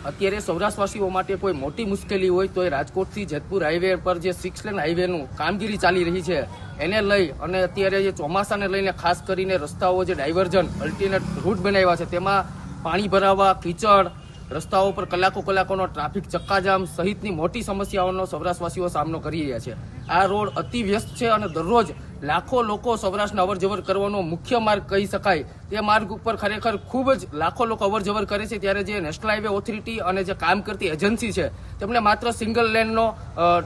અત્યારે સૌરાષ્ટ્રવાસીઓ માટે કોઈ મોટી મુશ્કેલી હોય તો એ રાજકોટથી જેતપુર હાઈવે પર જે 6 લેન હાઈવેનું કામગીરી ચાલી રહી છે એને લઈ અને અત્યારે જે ચોમાસાને લઈને ખાસ કરીને રસ્તાઓ જે ડાયવર્ઝન અલ્ટરનેટ રૂટ બનાવ્યા છે તેમાં પાણી ભરાવા, કીચડ, રસ્તાઓ પર કલાકોનો ટ્રાફિક ચક્કાજામ સહિતની મોટી સમસ્યાઓનો સૌરાષ્ટ્રવાસીઓ સામનો કરી રહ્યા છે। આ રોડ અતિ વ્યસ્ત છે અને દરરોજ લાખો લોકો સૌરાષ્ટ્રને અવરજવર કરવાનો મુખ્ય માર્ગ કહી શકાય। તે માર્ગ ઉપર ખરેખર ખૂબ જ લાખો લોકો અવરજવર કરે છે, ત્યારે જે નેશનલ હાઈવે ઓથોરિટી અને જે કામ કરતી એજન્સી છે તેમણે માત્ર સિંગલ લેનનો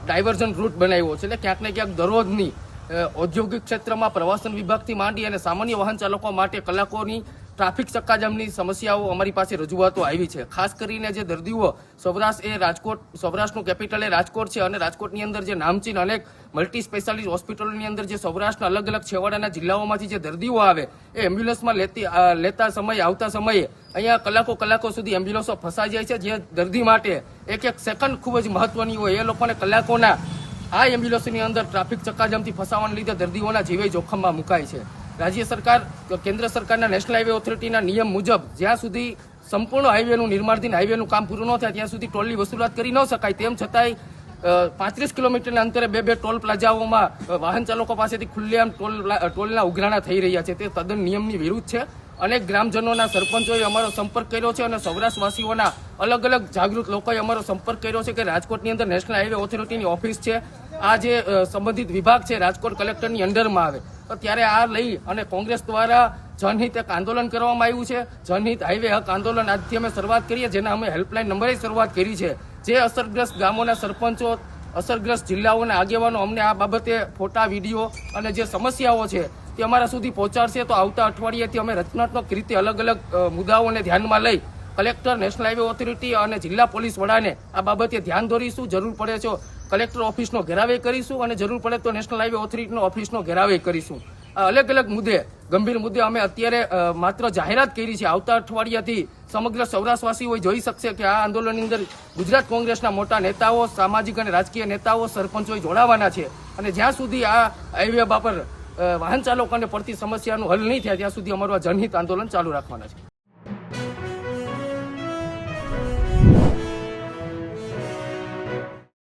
ડાયવર્ઝન રૂટ બનાવ્યો છે। એટલે ક્યાંક ને ક્યાંક દરરોજની ઔદ્યોગિક ક્ષેત્રમાં પ્રવાસન વિભાગથી માંડી અને સામાન્ય વાહન ચાલકો માટે કલાકોની ટ્રાફિક ચક્કાજામની સમસ્યાઓ અમારી પાસે રજૂઆતો આવી છે। ખાસ કરીને જે દર્દીઓ સૌરાષ્ટ્રનું કેપિટલ એ રાજકોટ છે અને રાજકોટની અંદર જે નામચીન અનેક મલ્ટી સ્પેશિયાલિટી હોસ્પિટલોની અંદર જે સૌરાષ્ટ્રના અલગ અલગ છેવાડાના જિલ્લાઓમાંથી જે દર્દીઓ આવે એ એમ્બ્યુલન્સમાં આવતા સમયે અહીંયા કલાકો સુધી એમ્બ્યુલન્સો ફસાઈ જાય છે। જે દર્દી માટે એક સેકન્ડ ખૂબ જ મહત્વની હોય, એ લોકોને કલાકોના આ એમ્બ્યુલન્સની અંદર ટ્રાફિક ચક્કાજામથી ફસાવાને લીધે દર્દીઓના જીવે જોખમમાં મુકાય છે। રાજ્ય સરકાર, કેન્દ્ર સરકારના નેશનલ હાઈવે ઓથોરિટીના નિયમ મુજબ જ્યાં સુધી સંપૂર્ણ હાઈવેનું નિર્માણધીન હાઈવેનું કામ પૂરું ન થાય ત્યાં સુધી ટોલની વસૂલાત કરી ન શકાય। તેમ છતાંય 35 કિલોમીટરના અંતરે બે ટોલ પ્લાઝાઓમાં વાહન ચાલકો પાસેથી ખુલ્લેઆમ ટોલના ઉઘરાણા થઈ રહ્યા છે। તે તદ્દન નિયમની વિરુદ્ધ છે। અનેક ગ્રામજનોના સરપંચોએ અમારો સંપર્ક કર્યો છે અને સૌરાષ્ટ્રવાસીઓના અલગ અલગ જાગૃત લોકોએ અમારો સંપર્ક કર્યો છે કે રાજકોટની અંદર નેશનલ હાઈવે ઓથોરિટીની ઓફિસ છે, આ જે સંબંધિત વિભાગ છે રાજકોટ કલેક્ટરની અંડરમાં આવે, તો ત્યારે આ લઈ અને કોંગ્રેસ દ્વારા જનહિત એક આંદોલન કરવામાં આવ્યું છે। જનહિત હાઈવે હક આંદોલન આજથી અમે શરૂઆત કરીએ, જેના અમે હેલ્પલાઇન નંબરે શરૂઆત કરી છે। જે અસરગ્રસ્ત ગામોના સરપંચો, અસરગ્રસ્ત જિલ્લાઓના આગેવાનો અમને આ બાબતે ફોટા, વિડીયો અને જે સમસ્યાઓ છે તે અમારા સુધી પહોંચાડશે, તો આવતા અઠવાડિયેથી અમે રચનાત્મક રીતે અલગ અલગ મુદ્દાઓને ધ્યાનમાં લઈ કલેક્ટર, નેશનલ હાઈવે ઓથોરિટી અને જિલ્લા પોલીસ વડાને આ બાબતે ધ્યાન દોરીશું। જરૂર પડે તો કલેક્ટર ઓફિસનો ઘેરાવે કરીશું અને જરૂર પડે તો નેશનલ હાઈવે ઓથોરિટીનો ઓફિસનો ઘેરાવે કરીશું। અલગ અલગ મુદ્દે, ગંભીર મુદ્દે અમે અત્યારે માત્ર જાહેરાત કરી છે। આવતા અઠવાડિયાથી સમગ્ર સૌરાષ્ટ્રવાસીઓ જોઈ શકશે કે આ આંદોલનની અંદર ગુજરાત કોંગ્રેસના મોટા નેતાઓ, સામાજિક અને રાજકીય નેતાઓ, સરપંચો જોડાવાના છે અને જ્યાં સુધી આ હાઈવે પર વાહન ચાલકોને પડતી સમસ્યાનું હલ નહીં થાય ત્યાં સુધી અમારું આ જનહિત આંદોલન ચાલુ રાખવાના છે।